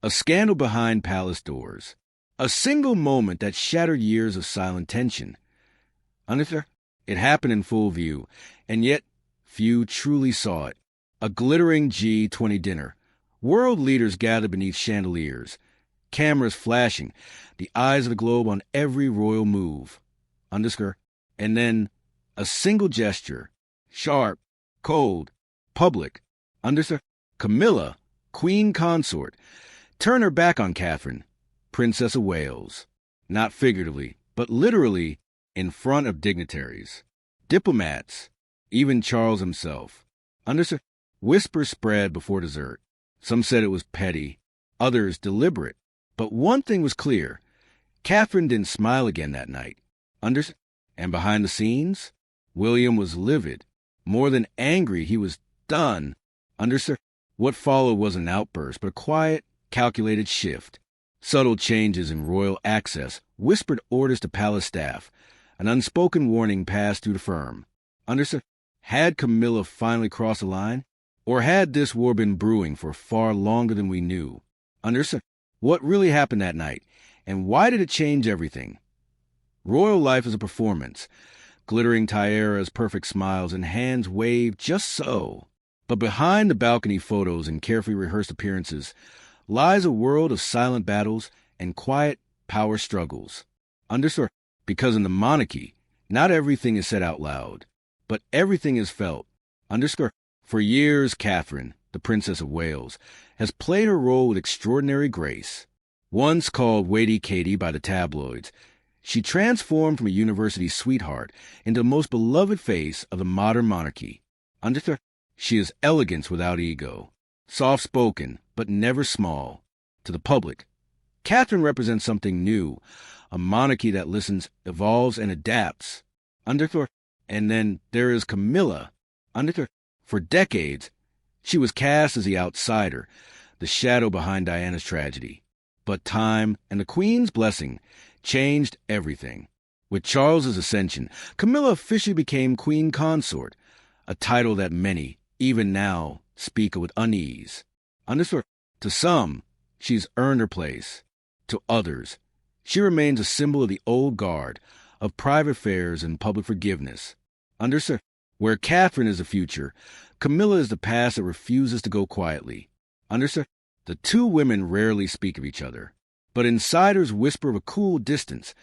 A scandal behind palace doors. A single moment that shattered years of silent tension. Understand? It happened in full view, and yet few truly saw it. A glittering G20 dinner. World leaders gathered beneath chandeliers. Cameras flashing. The eyes of the globe on every royal move. Understand? And then a single gesture. Sharp, cold, public. Understand? Camilla, Queen Consort. Turn her back on Catherine, Princess of Wales. Not figuratively, but literally in front of dignitaries. Diplomats, even Charles himself. Understand? Whispers spread before dessert. Some said it was petty, others deliberate. But one thing was clear. Catherine didn't smile again that night. Understand? And behind the scenes, William was livid. More than angry, he was done. Understand? What followed wasn't an outburst, but a quiet, calculated shift. Subtle changes in royal access, whispered orders to palace staff. An unspoken warning passed through the firm. Understood? Had Camilla finally crossed the line? Or had this war been brewing for far longer than we knew? Understood? What really happened that night? And why did it change everything? Royal life is a performance. Glittering tiaras, perfect smiles, and hands waved just so. But behind the balcony photos and carefully rehearsed appearances lies a world of silent battles and quiet power struggles. Understood? Because in the monarchy, not everything is said out loud, but everything is felt. Understood? For years, Catherine, the Princess of Wales, has played her role with extraordinary grace. Once called Weighty Katie by the tabloids, she transformed from a university sweetheart into the most beloved face of the modern monarchy. Understood? She is elegance without ego, soft-spoken, but never small. To the public, Catherine represents something new, a monarchy that listens, evolves, and adapts. Understood? And then there is Camilla. Understood? For decades, she was cast as the outsider, the shadow behind Diana's tragedy. But time and the Queen's blessing changed everything. With Charles's ascension, Camilla officially became Queen Consort, a title that many, even now, speak with unease. Understood? To some, she's earned her place. To others, she remains a symbol of the old guard, of private affairs and public forgiveness. Understood? Where Catherine is the future, Camilla is the past that refuses to go quietly. Understood? The two women rarely speak of each other, but insiders whisper of a cool distance,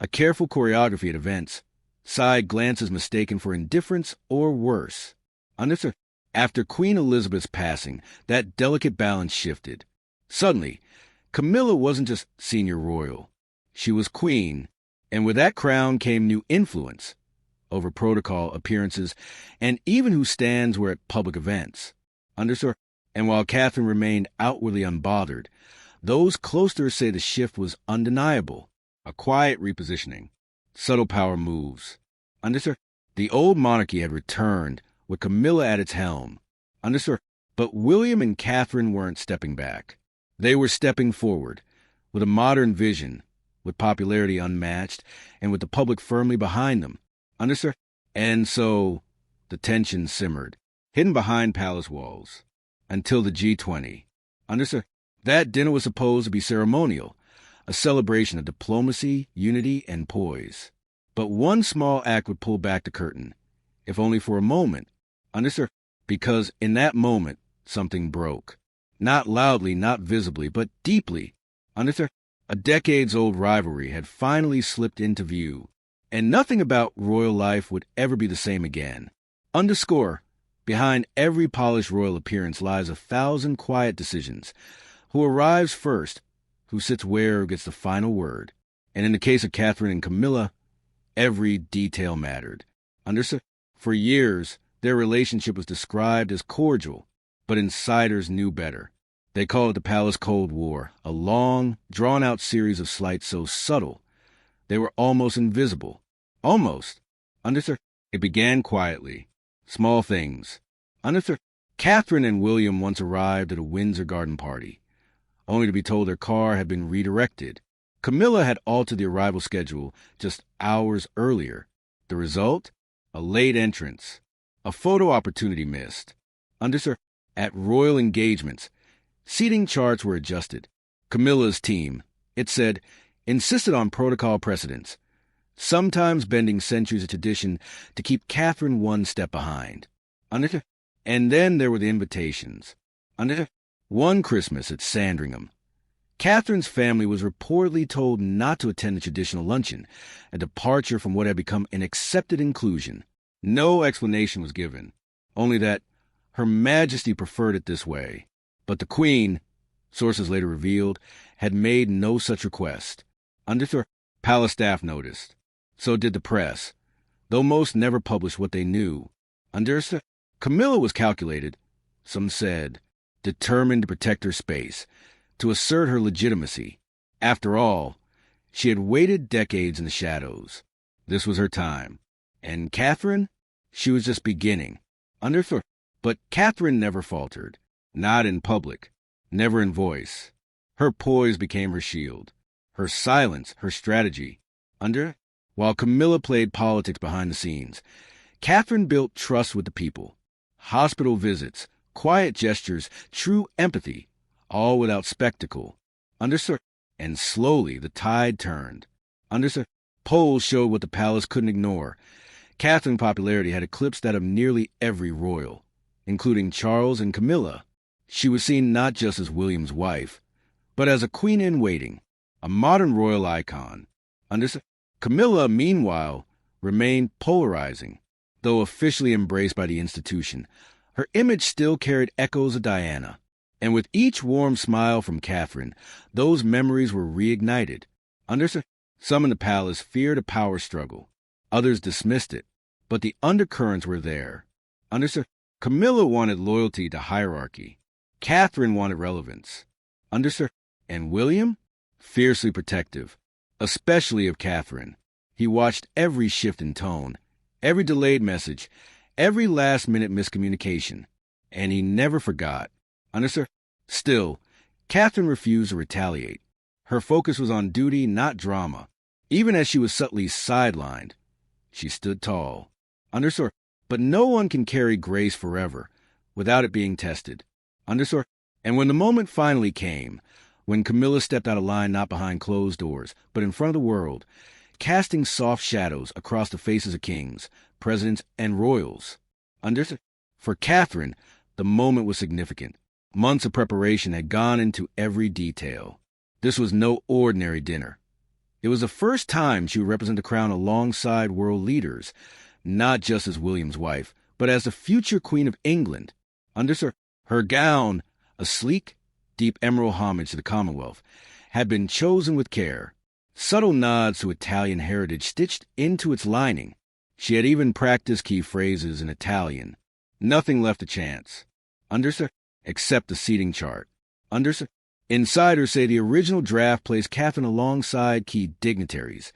a careful choreography at events, side glances mistaken for indifference or worse. Understood? After Queen Elizabeth's passing, that delicate balance shifted. Suddenly, Camilla wasn't just senior royal. She was queen, and with that crown came new influence over protocol, appearances, and even who stands where at public events. Understood? And while Catherine remained outwardly unbothered, those close to her say the shift was undeniable, a quiet repositioning, subtle power moves. Understood? The old monarchy had returned, with Camilla at its helm. Understood? But William and Catherine weren't stepping back. They were stepping forward, with a modern vision, with popularity unmatched, and with the public firmly behind them. Understood? And so the tension simmered, hidden behind palace walls, until the G20. Understood? That dinner was supposed to be ceremonial, a celebration of diplomacy, unity, and poise. But one small act would pull back the curtain, if only for a moment. Understood? Because in that moment, something broke. Not loudly, not visibly, but deeply. Understood? A decades-old rivalry had finally slipped into view, and nothing about royal life would ever be the same again. Underscore, behind every polished royal appearance lies 1,000 quiet decisions. Who arrives first, who sits where, who gets the final word. And in the case of Catherine and Camilla, every detail mattered. Understood? For years, their relationship was described as cordial, but insiders knew better. They called it the Palace Cold War, a long, drawn-out series of slights so subtle, they were almost invisible. Almost. Understood? It began quietly. Small things. Understood? Catherine and William once arrived at a Windsor garden party, only to be told their car had been redirected. Camilla had altered the arrival schedule just hours earlier. The result? A late entrance. A photo opportunity missed. Understood? At royal engagements, seating charts were adjusted. Camilla's team, it said, insisted on protocol precedence, sometimes bending centuries of tradition to keep Catherine one step behind. And then there were the invitations. One Christmas at Sandringham, Catherine's family was reportedly told not to attend the traditional luncheon, a departure from what had become an accepted inclusion. No explanation was given, only that Her Majesty preferred it this way. But the Queen, sources later revealed, had made no such request. Palace staff noticed. So did the press, though most never published what they knew. Camilla was calculated, some said, determined to protect her space, to assert her legitimacy. After all, she had waited decades in the shadows. This was her time. And Catherine? She was just beginning. But Catherine never faltered. Not in public. Never in voice. Her poise became her shield. Her silence, her strategy. While Camilla played politics behind the scenes, Catherine built trust with the people. Hospital visits, quiet gestures, true empathy, all without spectacle. And slowly the tide turned. Polls showed what the palace couldn't ignore. Catherine's popularity had eclipsed that of nearly every royal, including Charles and Camilla. She was seen not just as William's wife, but as a queen-in-waiting, a modern royal icon. Camilla, meanwhile, remained polarizing. Though officially embraced by the institution, her image still carried echoes of Diana. And with each warm smile from Catherine, those memories were reignited. Some in the palace feared a power struggle. Others dismissed it. But the undercurrents were there. Camilla wanted loyalty to hierarchy. Catherine wanted relevance. And William? Fiercely protective, especially of Catherine. He watched every shift in tone, every delayed message, every last-minute miscommunication. And he never forgot. Still, Catherine refused to retaliate. Her focus was on duty, not drama. Even as she was subtly sidelined, she stood tall. But no one can carry grace forever without it being tested. And when the moment finally came, when Camilla stepped out of line not behind closed doors, but in front of the world, casting soft shadows across the faces of kings, presidents, and royals. For Catherine, the moment was significant. Months of preparation had gone into every detail. This was no ordinary dinner. It was the first time she would represent the crown alongside world leaders, not just as William's wife, but as the future Queen of England. Her gown, a sleek, deep emerald homage to the Commonwealth, had been chosen with care. Subtle nods to Italian heritage stitched into its lining. She had even practiced key phrases in Italian. Nothing left to chance. Except the seating chart. Insiders say the original draft placed Catherine alongside key dignitaries,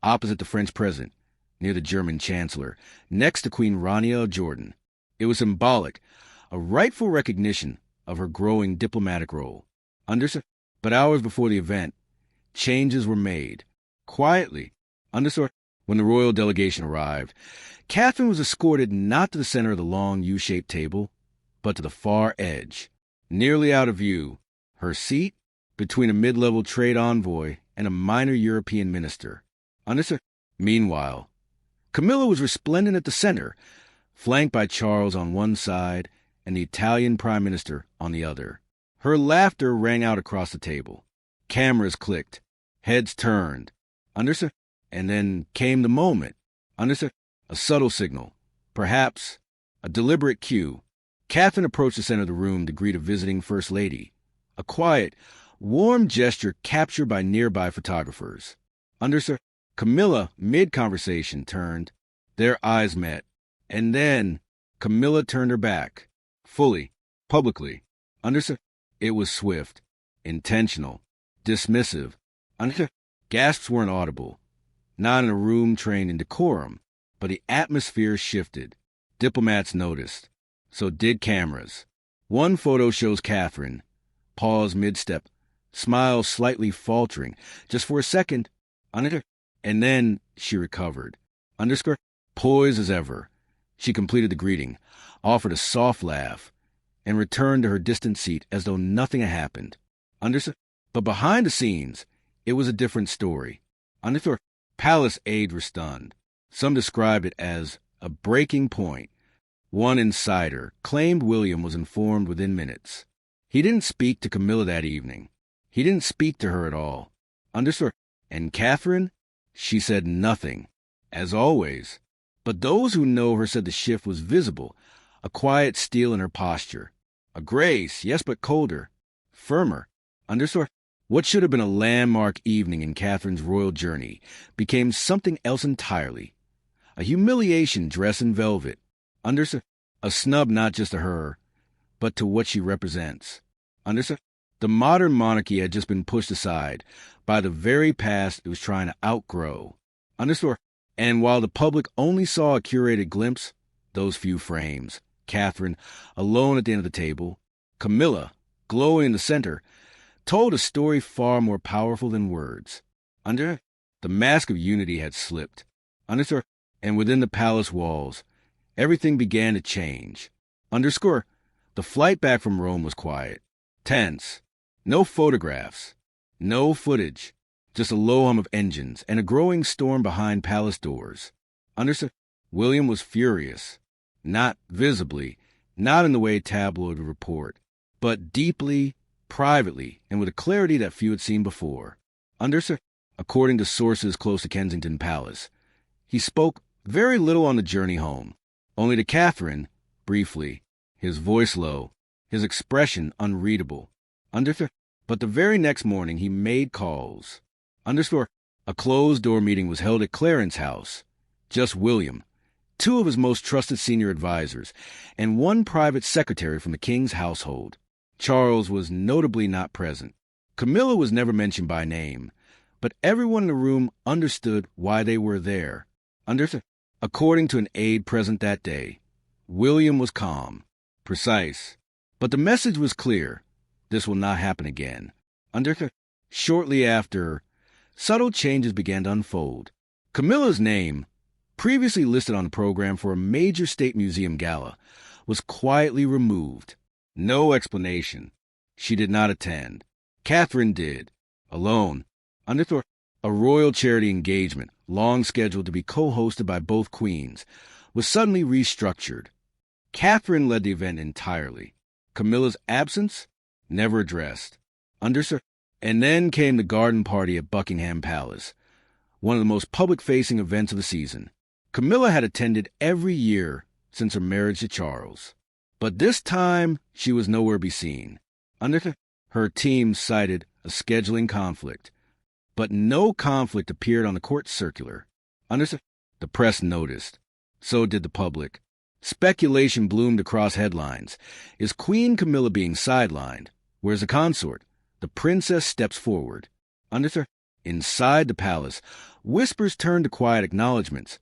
opposite the French president, near the German chancellor, next to Queen Rania of Jordan. It was symbolic, a rightful recognition of her growing diplomatic role. But hours before the event, changes were made. Quietly. When the royal delegation arrived, Catherine was escorted not to the center of the long U-shaped table, but to the far edge, nearly out of view, her seat between a mid-level trade envoy and a minor European minister. Meanwhile, Camilla was resplendent at the center, flanked by Charles on one side and the Italian prime minister on the other. Her laughter rang out across the table. Cameras clicked. Heads turned. And then came the moment. A subtle signal. Perhaps a deliberate cue. Catherine approached the center of the room to greet a visiting First Lady. A quiet, warm gesture captured by nearby photographers. Camilla, mid-conversation, turned. Their eyes met. And then Camilla turned her back. Fully. Publicly. It was swift. Intentional. Dismissive. Gasps weren't audible. Not in a room trained in decorum. But the atmosphere shifted. Diplomats noticed. So did cameras. One photo shows Catherine. Pause mid-step. Smile slightly faltering. Just for a second. And then she recovered. Poised as ever. She completed the greeting, offered a soft laugh, and returned to her distant seat as though nothing had happened. But behind the scenes, it was a different story. Under palace aides were stunned. Some described it as a breaking point. One insider claimed William was informed within minutes. He didn't speak to Camilla that evening. He didn't speak to her at all. Understood. And Catherine? She said nothing, as always. But those who know her said the shift was visible, a quiet steel in her posture. A grace, yes, but colder, firmer. Understood. What should have been a landmark evening in Catherine's royal journey became something else entirely. A humiliation dressed in velvet. Understood. A snub not just to her, but to what she represents. Understood. The modern monarchy had just been pushed aside by the very past it was trying to outgrow. Understood. And while the public only saw a curated glimpse, those few frames, Catherine, alone at the end of the table, Camilla, glowing in the center, told a story far more powerful than words. The mask of unity had slipped. And within the palace walls, everything began to change. The flight back from Rome was quiet, tense. No photographs, no footage, just a low hum of engines and a growing storm behind palace doors. William was furious. Not visibly, not in the way tabloid would report, but deeply, privately, and with a clarity that few had seen before. According to sources close to Kensington Palace, he spoke very little on the journey home, only to Catherine, briefly, his voice low, his expression unreadable. But the very next morning he made calls. A closed-door meeting was held at Clarence's house. Just William, two of his most trusted senior advisors, and one private secretary from the king's household. Charles was notably not present. Camilla was never mentioned by name, but everyone in the room understood why they were there. According to an aide present that day, William was calm, precise, but the message was clear. This will not happen again. Shortly after, subtle changes began to unfold. Camilla's name, previously listed on the program for a major state museum gala, was quietly removed. No explanation. She did not attend. Catherine did, alone. A royal charity engagement, long scheduled to be co-hosted by both queens, was suddenly restructured. Catherine led the event entirely. Camilla's absence, never addressed. And then came the garden party at Buckingham Palace, one of the most public-facing events of the season. Camilla had attended every year since her marriage to Charles. But this time, she was nowhere to be seen. Her team cited a scheduling conflict, but no conflict appeared on the court circular. The press noticed. So did the public. Speculation bloomed across headlines. Is Queen Camilla being sidelined? Where's the consort? The princess steps forward. Inside the palace, whispers turned to quiet acknowledgments.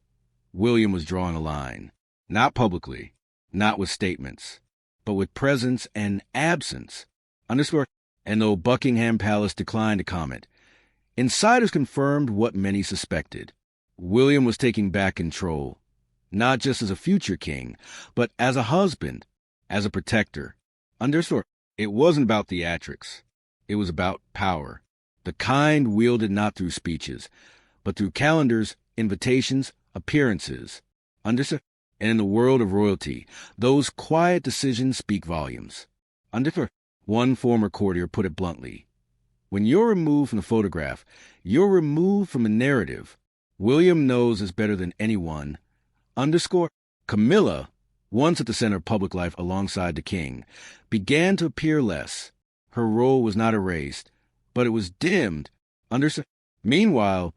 William was drawing a line. Not publicly, not with statements, but with presence and absence. And though Buckingham Palace declined to comment, insiders confirmed what many suspected. William was taking back control, not just as a future king, but as a husband, as a protector. It wasn't about theatrics. It was about power, the kind wielded not through speeches, but through calendars, invitations, appearances. And in the world of royalty, those quiet decisions speak volumes. One former courtier put it bluntly. When you're removed from the photograph, you're removed from the narrative. William knows this better than anyone. Camilla, once at the center of public life alongside the king, began to appear less. Her role was not erased, but it was dimmed. Meanwhile,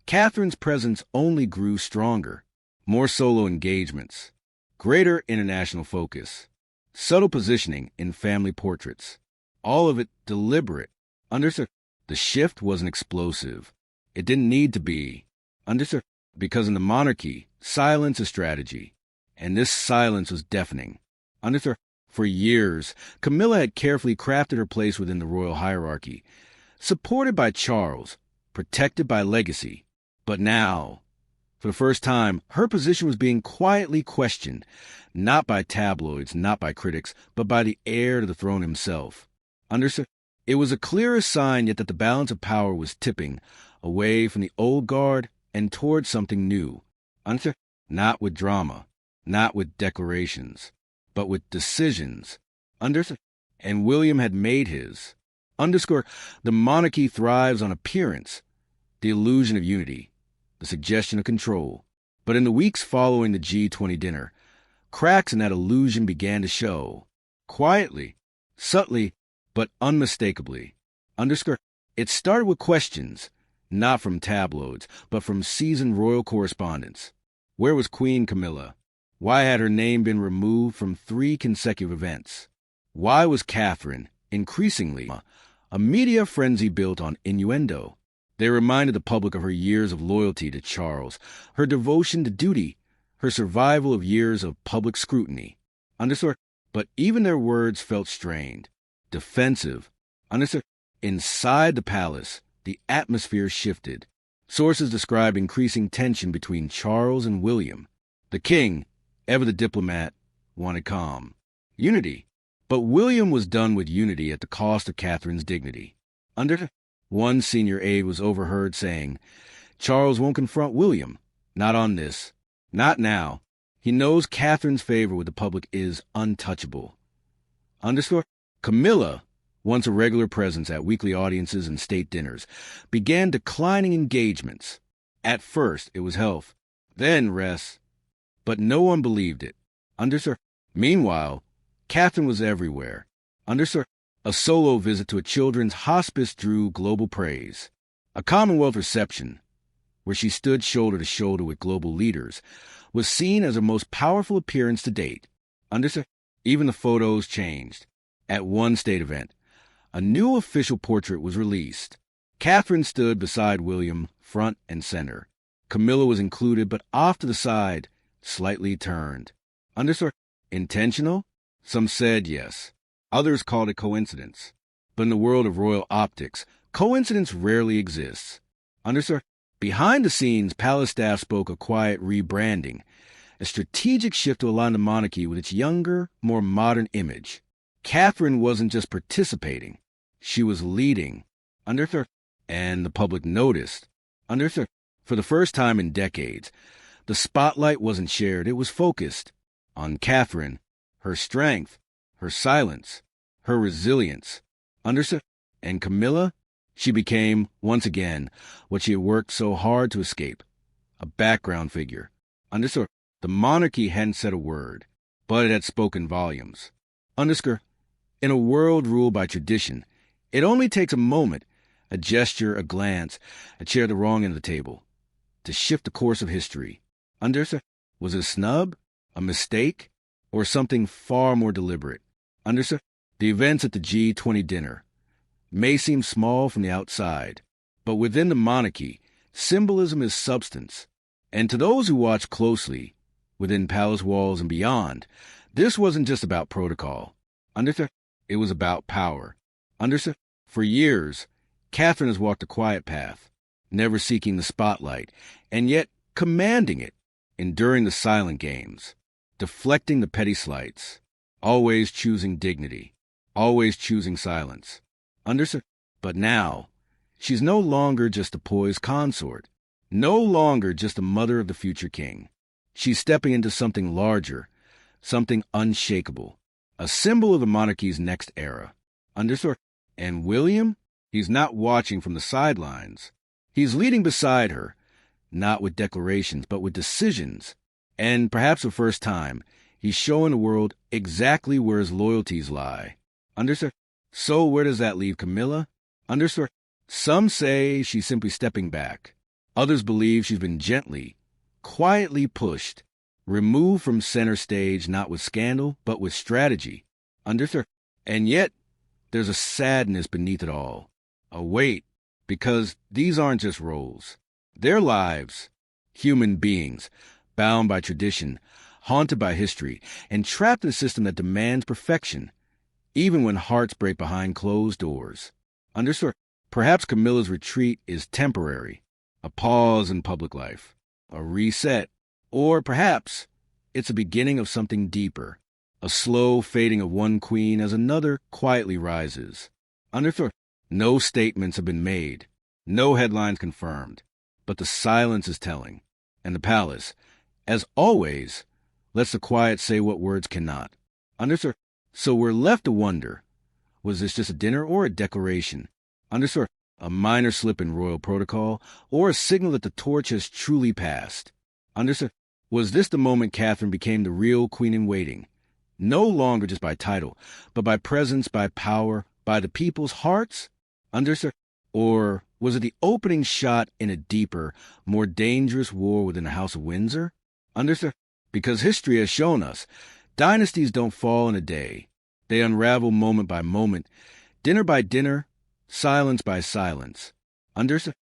Catherine's presence only grew stronger. More solo engagements, greater international focus, subtle positioning in family portraits. All of it deliberate. The shift wasn't explosive. It didn't need to be. Because in the monarchy, silence is strategy. And this silence was deafening. For years, Camilla had carefully crafted her place within the royal hierarchy, supported by Charles, protected by legacy. But now, for the first time, her position was being quietly questioned, not by tabloids, not by critics, but by the heir to the throne himself. It was a clearer sign yet that the balance of power was tipping away from the old guard and towards something new. Understood? Not with drama, not with declarations, but with decisions. Understood? And William had made his. Underscore, the monarchy thrives on appearance, the illusion of unity, the suggestion of control. But in the weeks following the G20 dinner, cracks in that illusion began to show. Quietly, subtly, but unmistakably. Underscore, it started with questions, not from tabloids, but from seasoned royal correspondents. Where was Queen Camilla? Why had her name been removed from 3 consecutive events? Why was Catherine, increasingly, a media frenzy built on innuendo? They reminded the public of her years of loyalty to Charles, her devotion to duty, her survival of years of public scrutiny. Understood? But even their words felt strained, defensive. Understood? Inside the palace, the atmosphere shifted. Sources described increasing tension between Charles and William. The king, ever the diplomat, wanted calm, unity. But William was done with unity at the cost of Catherine's dignity. One senior aide was overheard saying, "Charles won't confront William. Not on this. Not now. He knows Catherine's favor with the public is untouchable." Underscore, Camilla, once a regular presence at weekly audiences and state dinners, began declining engagements. At first, it was health, then rest. But no one believed it. Underscore, meanwhile, Catherine was everywhere. Underscore, a solo visit to a children's hospice drew global praise. A Commonwealth reception, where she stood shoulder to shoulder with global leaders, was seen as her most powerful appearance to date. Understood? Even the photos changed. At one state event, a new official portrait was released. Catherine stood beside William, front and center. Camilla was included, but off to the side, slightly turned. Understood? Intentional? Some said yes. Others called it coincidence. But in the world of royal optics, coincidence rarely exists. Understood? Behind the scenes, palace staff spoke of quiet rebranding, a strategic shift to align the monarchy with its younger, more modern image. Catherine wasn't just participating. She was leading. Understood? And the public noticed. Understood? For the first time in decades, the spotlight wasn't shared. It was focused on Catherine, her strength, her silence, her resilience. Understood? And Camilla? She became, once again, what she had worked so hard to escape, a background figure. Underscore, the monarchy hadn't said a word, but it had spoken volumes. Underscore, in a world ruled by tradition, it only takes a moment, a gesture, a glance, a chair at the wrong end of the table, to shift the course of history. Underscore, was it a snub, a mistake, or something far more deliberate? Underscore, the events at the G20 dinner may seem small from the outside, but within the monarchy, symbolism is substance. And to those who watch closely, within palace walls and beyond, this wasn't just about protocol. Understood? It was about power. Understood? For years, Catherine has walked a quiet path, never seeking the spotlight, and yet commanding it, enduring the silent games, deflecting the petty slights, always choosing dignity, always choosing silence. Understood? But now, she's no longer just a poised consort, no longer just a mother of the future king. She's stepping into something larger, something unshakable, a symbol of the monarchy's next era. Understood? And William? He's not watching from the sidelines. He's leading beside her, not with declarations, but with decisions. And perhaps for the first time, he's showing the world exactly where his loyalties lie. Understood? So where does that leave Camilla? Understood? Some say she's simply stepping back. Others believe she's been gently, quietly pushed, removed from center stage not with scandal, but with strategy. Understood? And yet, there's a sadness beneath it all. A weight, because these aren't just roles. They're lives, human beings, bound by tradition, haunted by history, and trapped in a system that demands perfection, even when hearts break behind closed doors. Understood? Perhaps Camilla's retreat is temporary, a pause in public life, a reset, or perhaps it's a beginning of something deeper, a slow fading of one queen as another quietly rises. Understood. No statements have been made, no headlines confirmed, but the silence is telling. And the palace, as always, lets the quiet say what words cannot. Understood. So we're left to wonder, was this just a dinner or a declaration? Understood. A minor slip in royal protocol, or a signal that the torch has truly passed? Understood. Was this the moment Catherine became the real queen-in-waiting? No longer just by title, but by presence, by power, by the people's hearts? Understood. Or was it the opening shot in a deeper, more dangerous war within the House of Windsor? Understood. Because history has shown us, dynasties don't fall in a day. They unravel moment by moment, dinner by dinner, silence by silence. Understood.